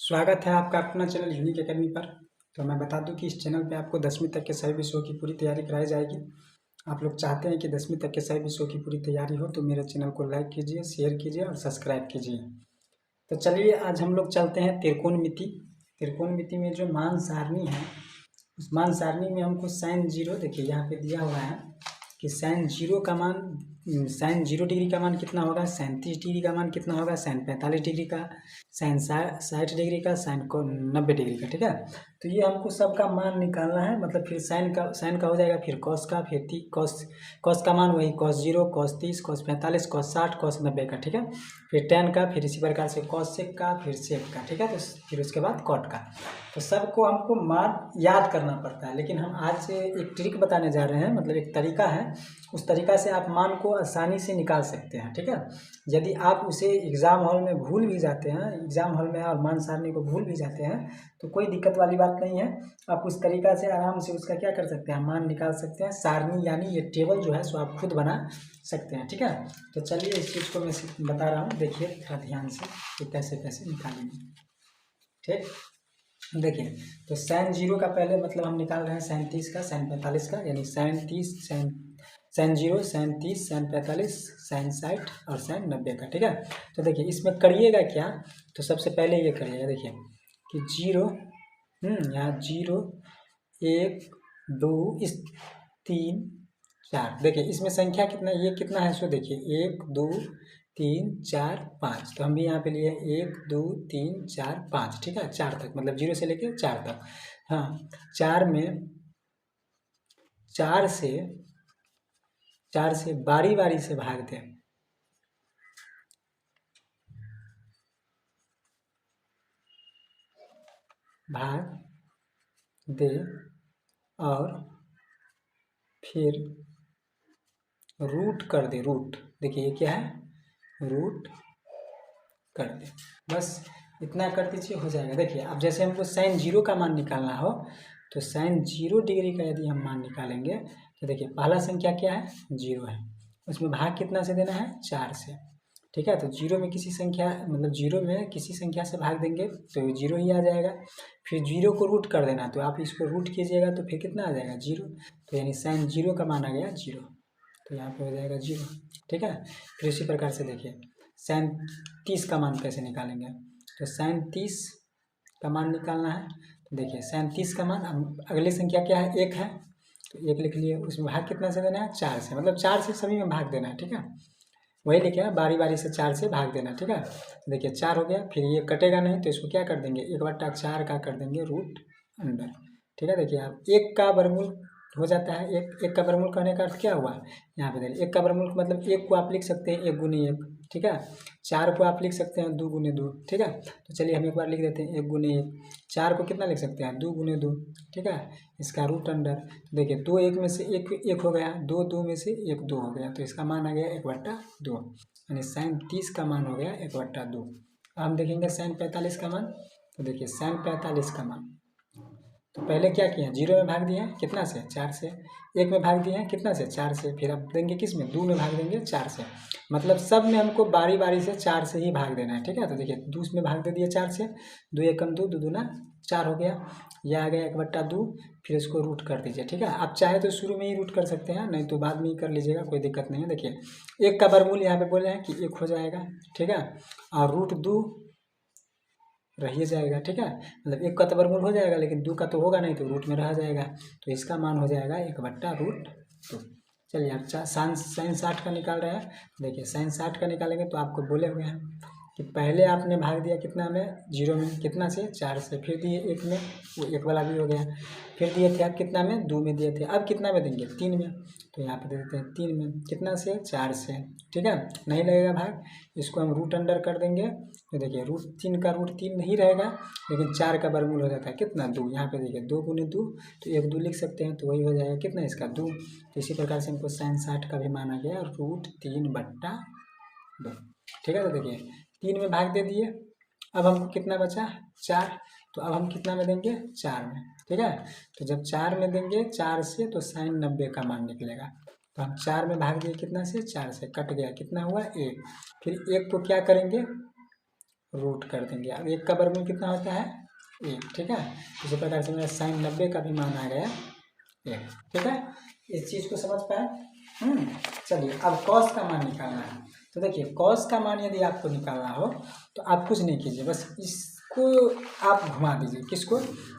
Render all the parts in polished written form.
स्वागत है आपका अपना चैनल यूनिक एकेडमी पर। तो मैं बता दूं कि इस चैनल पे आपको 10वीं तक के सभी विषयों की पूरी तैयारी कराई जाएगी। आप लोग चाहते हैं कि 10वीं तक के सभी विषयों की पूरी तैयारी हो तो मेरे चैनल को लाइक कीजिए, शेयर कीजिए और सब्सक्राइब कीजिए। तो चलिए आज हम लोग चलते हैं त्रिकोणमिति। त्रिकोणमिति में जो मान सारणी है, उस मान सारणी में हमको साइन जीरो, देखिए यहाँ पे दिया हुआ है कि साइन जीरो का मान, साइन 0 डिग्री का मान कितना होगा, साइन 30 डिग्री का मान कितना होगा, साइन 45 डिग्री का, साइन 60 डिग्री का, साइन को 90 डिग्री का। ठीक है, तो ये हमको सबका मान निकालना है। मतलब फिर साइन का हो जाएगा, फिर कॉस का, फिर कॉस का मान वही cos 0, cos 30, cos 45, cos 60, cos 90 का। ठीक है, फिर टेन का, फिर इसी प्रकार से कॉस सेक का, फिर सेक का। ठीक है, तो फिर उसके बाद कॉट का। तो सबको हमको मान याद करना पड़ता है, लेकिन हम आज एक ट्रिक बताने जा रहे हैं, मतलब एक तरीका है, उस तरीका से आप मान को आसानी से निकाल सकते हैं। ठीक है, यदि आप उसे एग्ज़ाम हॉल में भूल भी जाते हैं, एग्ज़ाम हॉल में और मान सारणी को भूल भी जाते हैं तो कोई दिक्कत वाली बात नहीं है। आप उस तरीका से आराम से उसका क्या कर सकते हैं, मान निकाल सकते हैं। सारणी यानी ये टेबल जो है सो आप खुद बना सकते हैं। ठीक है, तो चलिए इस चीज़ को मैं बता रहा हूँ, देखिए थोड़ा ध्यान से कि कैसे कैसे निकालेंगे। ठीक, देखिए तो साइन 0 का पहले मतलब हम निकाल रहे हैं साइन 30 का, साइन 45 का, यानी sine 30, sine 0, sine 30, sine 45, sine 60 और साइन 90 का। ठीक है, तो देखिए इसमें करिएगा क्या, तो सबसे पहले ये करिएगा, देखिए कि 0, यहाँ 0, 1, 2, इस 3, 4, देखिए इसमें संख्या कितना, ये कितना है, सो देखिए 1, 2, 3, 4, 5। तो हम भी यहाँ पे लिए 1, 2, 3, 4, 5। ठीक है, 4 तक, मतलब 0 से लेके 4 तक। हाँ, 4 में 4 से बारी बारी से भाग दें। भाग दे और फिर रूट कर दे। रूट, देखिए ये क्या है, रूट कर दे। बस इतना कर दीजिए, हो जाएगा। देखिए अब जैसे हमको साइन 0 का मान निकालना हो तो साइन 0 डिग्री का यदि हम मान निकालेंगे तो देखिए पहला संख्या क्या है, 0 है, उसमें भाग कितना से देना है, 4 से। ठीक है, तो 0 में किसी संख्या, मतलब 0 में किसी संख्या से भाग देंगे तो 0 ही आ जाएगा। फिर 0 को रूट कर देना, तो आप इसको रूट कीजिएगा तो फिर कितना आ जाएगा, 0। तो यानी साइन 0 का मान आ गया 0, तो यहाँ पे हो जाएगा 0। ठीक है, फिर इसी प्रकार से देखिए साइन 30 का मान कैसे निकालेंगे, तो साइन 30 का मान निकालना है। तो देखिए साइन 30 का मान, अगली संख्या क्या है, 1 है, तो 1 लिख लिए, उसमें भाग कितना से देना है, 4 से, मतलब 4 से सभी में भाग देना है। ठीक है, वही लिखे है, बारी बारी से 4 से भाग देना। ठीक है, देखिए 4 हो गया, फिर ये कटेगा नहीं तो इसको क्या कर देंगे, 1/4 का कर देंगे रूट अंडर। ठीक है, देखिए आप 1 का वर्गमूल हो जाता है, एक का वर्गमूल करने का अर्थ क्या हुआ, यहाँ पे देखिए 1 का वर्गमूल मतलब 1 को आप लिख सकते हैं 1 गुनी 1। ठीक है, 4 को आप लिख सकते हैं 2 गुने 2। ठीक है, तो चलिए हम एक बार लिख देते हैं 1 गुने 1। 4 को कितना लिख सकते हैं, 2 गुने 2। ठीक है, इसका रूट अंडर, देखिए 2 1 में से 1 1 हो गया, 2 2 में से 1 2 हो गया, तो इसका मान आ गया 1/2, यानी साइन 30 का मान हो गया 1/2। अब हम देखेंगे साइन 45 का मान, तो देखिए साइन 45 का मान, तो पहले क्या किए हैं, 0 में भाग दिए हैं कितना से, 4 से, 1 में भाग दिए हैं कितना से, 4 से, फिर अब देंगे किस में, 2 में भाग देंगे 4 से, मतलब सब में हमको बारी बारी से 4 से ही भाग देना है। ठीक है, तो देखिए 2 में भाग दे दिए 4 से, 2 एकम 2, 2 दूना 4 हो गया, यह आ गया 1/2। फिर इसको रूट कर दीजिए। ठीक है, आप चाहे तो शुरू में ही रूट कर सकते हैं, नहीं तो बाद में ही कर लीजिएगा, कोई दिक्कत नहीं है। देखिए 1 का वर्गमूल यहाँ पे बोले हैं कि 1 हो जाएगा। ठीक है, और रूट 2 रह जाएगा। ठीक है, मतलब 1 का तो वर्गमूल हो जाएगा, लेकिन 2 का तो होगा नहीं, तो रूट में रह जाएगा, तो इसका मान हो जाएगा 1/√2। चलिए आप साइन 60 का निकाल रहे हैं, देखिए साइन 60 का निकालेंगे तो आपको बोले हुए हैं कि पहले आपने भाग दिया कितना में, 0 में, कितना से, 4 से, फिर दिए 1 में, वो 1 वाला भी हो गया, फिर दिए थे आप कितना में, 2 में दिए थे, अब कितना में देंगे, 3 में, तो यहाँ पे दे देते हैं 3 में, कितना से, 4 से। ठीक है, नहीं लगेगा भाग, इसको हम रूट अंडर कर देंगे, तो देखिए रूट 3 का रूट 3 नहीं रहेगा, लेकिन 4 का वर्गमूल हो जाता है कितना, 2। यहाँ पे देखिए 2 गुने 2, तो 1 2 लिख सकते हैं, तो वही हो जाएगा कितना, इसका 2। तो इसी प्रकार से हमको साइन 60 का भी मान आ गया √3/2। ठीक है, तो देखिए 3 में भाग दे दिए, अब हमको कितना बचा, 4, तो अब हम कितना में देंगे, 4 में। ठीक है, तो जब 4 में देंगे 4 से, तो साइन 90 का मान निकलेगा, तो हम 4 में भाग दिए कितना से, 4 से, कट गया, कितना हुआ, 1। फिर 1 को क्या करेंगे, रूट कर देंगे। अब 1 का वर्गमूल कितना होता है 1, ठीक है। इसी प्रकार से मेरा साइन 90 का भी मान आ गया 1, ठीक है। इस चीज़ को समझ पाए। चलिए अब कॉस का मान निकालना है। तो देखिए कॉस का मान यदि आपको निकालना हो तो आप कुछ नहीं कीजिए, बस इसको आप घुमा दीजिए। किसको,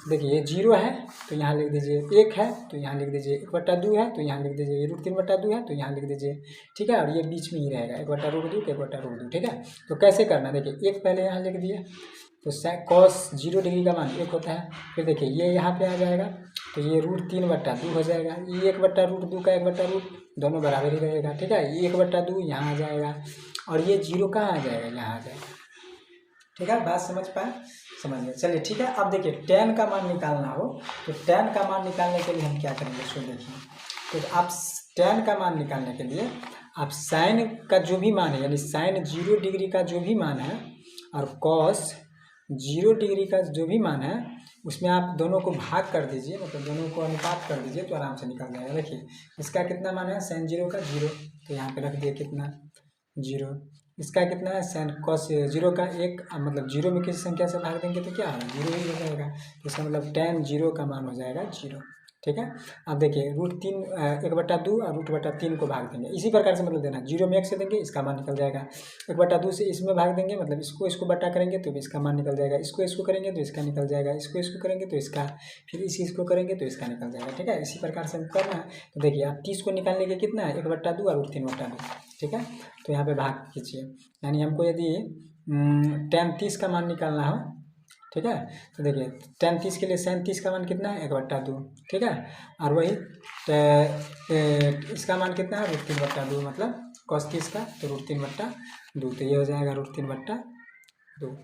देखिए ये 0 है तो यहाँ लिख दीजिए 1 है तो यहाँ लिख दीजिए 1/2 है तो यहाँ लिख दीजिए √3/2 है तो यहाँ लिख दीजिए, ठीक है। और ये बीच में ही रहेगा 1/√2 तो 1/√2, ठीक है। तो कैसे करना, देखिए 1 पहले यहाँ लिख दिए तो कॉस 0 डिग्री का मान 1 होता है। फिर देखिए ये यहाँ पे आ जाएगा तो ये √3/2 हो जाएगा। ये 1/√2 का 1/√, दोनों बराबर ही रहेगा, ठीक है। ये 1/2 यहाँ आ जाएगा और ये 0 कहाँ आ जाएगा, यहाँ आ जाएगा, ठीक है। बात समझ पाए, समझ गए। चलिए ठीक है। अब देखिए tan का मान निकालना हो तो tan का मान निकालने के लिए हम क्या करेंगे, सो देखिए। तो आप tan का मान निकालने के लिए आप साइन का जो भी मान है, यानी साइन 0 डिग्री का जो भी मान है और कॉस 0 डिग्री का जो भी मान है उसमें आप दोनों को भाग कर दीजिए, मतलब दोनों को अनुपात कर दीजिए तो आराम से निकल जाएगा। देखिए इसका कितना मान है साइन 0 का 0, तो यहाँ पे रख दिए कितना 0। इसका कितना है साइन कॉस 0 का 1, मतलब 0 में किसी संख्या से भाग देंगे तो क्या होगा 0 ही हो जाएगा। तो इसका मतलब tan 0 का मान हो जाएगा 0, ठीक है। अब देखिए √3 1/2 और √3 को भाग देंगे, इसी प्रकार से मतलब देना। 0 में 1 से देंगे इसका मान निकल जाएगा, 1/2 से इसमें भाग देंगे मतलब इसको बटा करेंगे तो इसका मान निकल जाएगा, इसको करेंगे तो इसका निकल जाएगा, इसको करेंगे तो इसका, फिर इसको करेंगे तो इसका निकल जाएगा, ठीक है। इसी प्रकार से हम करना है। तो देखिए आप 30 को निकालने के कितना है 1/2 और √3/2, ठीक है। तो यहाँ पे भाग कीजिए, यानी हमको यदि tan 30 का मान निकालना हो, ठीक है। तो देखिए tan 30 के लिए sin 30 का मान कितना है 1/2, ठीक है। और वही इसका मान कितना है √3/2, मतलब cos 30 का तो √3/2, तो ये हो जाएगा √3/2,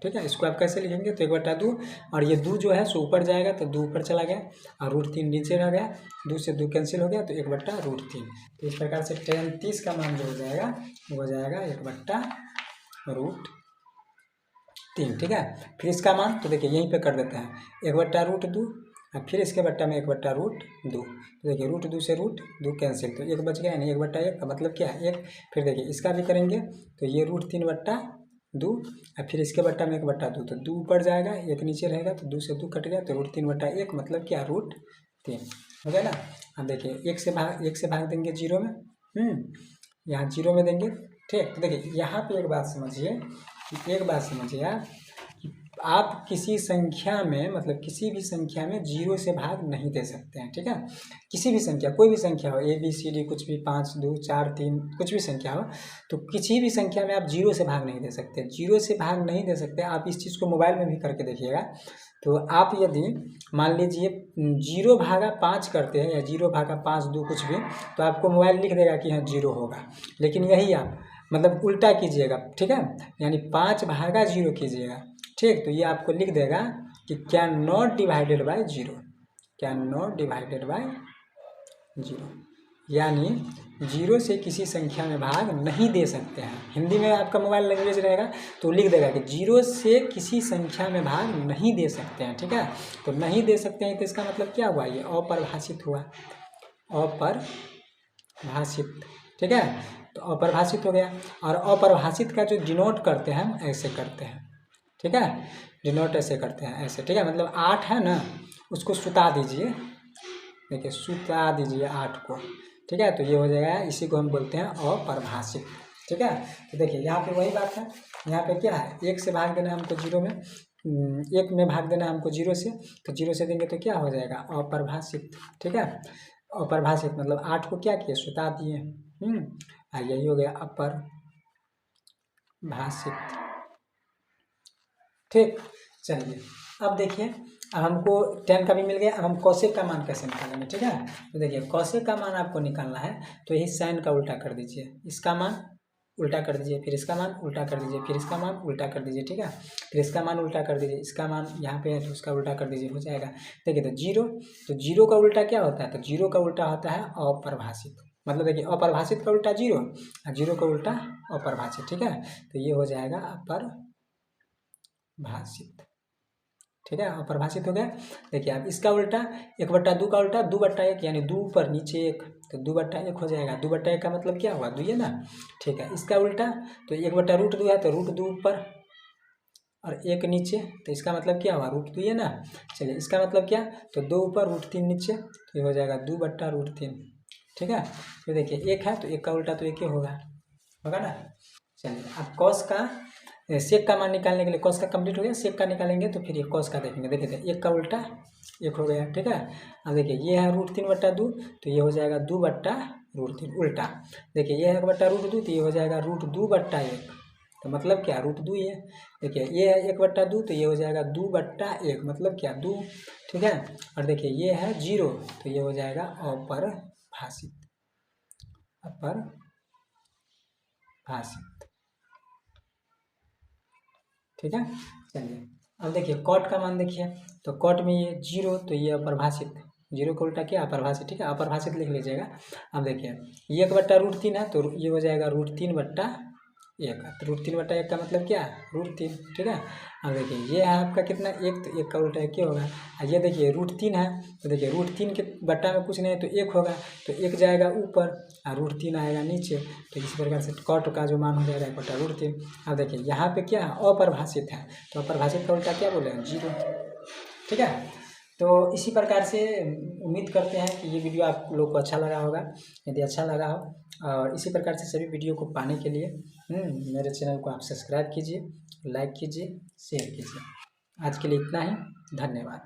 ठीक है। इसको आप कैसे लिखेंगे तो 1/2 और ये 2 जो है सो ऊपर जाएगा तो 2 ऊपर चला गया और √3 नीचे रह गया, 2 से 2 कैंसिल हो गया तो 1/√3। तो इस प्रकार से tan 30 का मान जो हो जाएगा वो हो जाएगा 1/√3, ठीक है। फिर इसका मान तो देखिए यहीं पे कर देते हैं 1/√2 और फिर इसके बट्टा में 1/√2। तो देखिए √2 से √2 कैंसिल तो 1 बच गया, यानी 1/1 का मतलब क्या है 1। फिर देखिए इसका भी करेंगे तो ये √3/2 और फिर इसके बट्टा में 1/2, तो 2 ऊपर जाएगा 1 नीचे रहेगा तो 2 से 2 कट गया तो √3/1 मतलब क्या √3 हो गया ना। अब देखिए 1 से भाग देंगे 0 में, यहाँ 0 में देंगे, ठीक। तो देखिए यहाँ पे एक बात समझिए आप कि आप किसी संख्या में, मतलब किसी भी संख्या में 0 से भाग नहीं दे सकते हैं, ठीक है। किसी भी संख्या, कोई भी संख्या हो ABCD कुछ भी 5 2 4 3 कुछ भी संख्या हो, तो किसी भी संख्या में आप 0 से भाग नहीं दे सकते, 0 से भाग नहीं दे सकते। आप इस चीज़ को मोबाइल में भी करके देखिएगा। तो आप यदि मान लीजिए 0/5 करते हैं या 0/5 2 कुछ भी, तो आपको मोबाइल लिख देगा कि हाँ 0 होगा। लेकिन यही आप मतलब उल्टा कीजिएगा, ठीक है, यानी 5/0 कीजिएगा, ठीक। तो ये आपको लिख देगा कि can not divided by 0, can not divided by 0, यानी 0 से किसी संख्या में भाग नहीं दे सकते हैं। हिंदी में आपका मोबाइल लैंग्वेज रहेगा तो लिख देगा कि 0 से किसी संख्या में भाग नहीं दे सकते हैं, ठीक है। तो नहीं दे सकते हैं तो इसका मतलब क्या हुआ, ये अपरिभाषित हुआ, अपरिभाषित, ठीक है। तो अपरिभाषित हो गया। और अपरिभाषित का जो डिनोट करते हैं हम ऐसे करते हैं, ठीक है, डिनोट ऐसे करते हैं ऐसे, ठीक है। मतलब 8 है ना, उसको सुता दीजिए, देखिए सुता दीजिए 8 को, ठीक है। तो ये हो जाएगा, इसी को हम बोलते हैं अपरिभाषित, ठीक है। तो देखिए यहाँ पे वही बात है, यहाँ पे क्या है 1 से भाग देना हमको 0 में, 1 में भाग देना हमको 0 से, तो 0 से देंगे तो क्या हो जाएगा अपरिभाषित, ठीक है। अपरिभाषित मतलब 8 को क्या किए सुता दिए, यही हो गया अपरिभाषित, ठीक। चलिए अब देखिए, अब हमको tan का भी मिल गया। अब हम कॉसेक का मान कैसे निकालेंगे, ठीक है। तो देखिए कॉसेक का मान आपको निकालना है तो यही साइन का उल्टा कर दीजिए, इसका मान उल्टा कर दीजिए, फिर इसका मान उल्टा कर दीजिए, फिर इसका मान उल्टा कर दीजिए, ठीक है। फिर इसका मान उल्टा कर दीजिए, इसका मान यहाँ पे है तो उसका उल्टा कर दीजिए, हो जाएगा। देखिए तो 0 का उल्टा क्या होता है, तो 0 का उल्टा होता है अपरिभाषित, मतलब देखिए अपरिभाषित का उल्टा 0 और 0 का उल्टा अपरिभाषित, ठीक है। तो ये हो जाएगा अपरिभाषित, ठीक है, अपरिभाषित हो गया। देखिए अब इसका उल्टा 1/2 का उल्टा 2/1, यानी 2 ऊपर नीचे 1, तो 2/1 हो जाएगा। 2/1 का मतलब क्या हुआ 2 है ना, ठीक है। इसका उल्टा तो 1/√2 है तो √2 ऊपर और एक नीचे, तो इसका मतलब क्या हुआ, रूट 2 है ना। चलिए इसका मतलब क्या, तो 2 ऊपर रूट 3 नीचे, तो ये हो जाएगा 2/√3। ठीक है, तो देखिए एक है तो एक का उल्टा तो एक ही होगा ना। चलिए अब कॉस का सेक का मान निकालने के लिए, कॉस का कंप्लीट हो गया, सेक का निकालेंगे तो फिर ये कॉस का देखेंगे। देखिए एक का उल्टा एक हो गया। ठीक है, अब देखिए ये है √3/2, तो ये हो जाएगा 2/√3 उल्टा। देखिए ये है 1/√2, तो ये हो जाएगा √2/1, तो मतलब क्या, √2 ही है। देखिए ये है 1/2, तो ये हो जाएगा 2/1, मतलब क्या 2। ठीक है, और देखिए ये है 0, तो ये हो जाएगा अपरिभाषित। ठीक है, चलिए अब देखिए कॉट का मान देखिए, तो कॉट में ये 0, तो ये अपरिभाषित, 0 का उल्टा क्या, अपरिभाषित। ठीक है, अपरिभाषित लिख लीजिएगा। अब देखिए ये 1/√3 है, तो ये हो जाएगा √3/1, तो √3/1 का मतलब क्या, √3। ठीक है, अब देखिए ये है आपका कितना, एक, तो एक का उल्टा एक ही होगा। और ये देखिए √3 है, तो देखिए √3 के बट्टा में कुछ नहीं है तो एक होगा, तो एक जाएगा ऊपर और √3 आएगा नीचे, तो इसी प्रकार से कॉट का जो मान हो जाएगा 1/√3। अब देखिए यहाँ पे क्या है, अपरिभाषित है, तो अपरिभाषित का उल्टा क्या बोले, 0। ठीक है, तो इसी प्रकार से उम्मीद करते हैं कि ये वीडियो आप लोग को अच्छा लगा होगा। यदि अच्छा लगा हो और इसी प्रकार से सभी वीडियो को पाने के लिए मेरे चैनल को आप सब्सक्राइब कीजिए, लाइक कीजिए, शेयर कीजिए। आज के लिए इतना ही, धन्यवाद।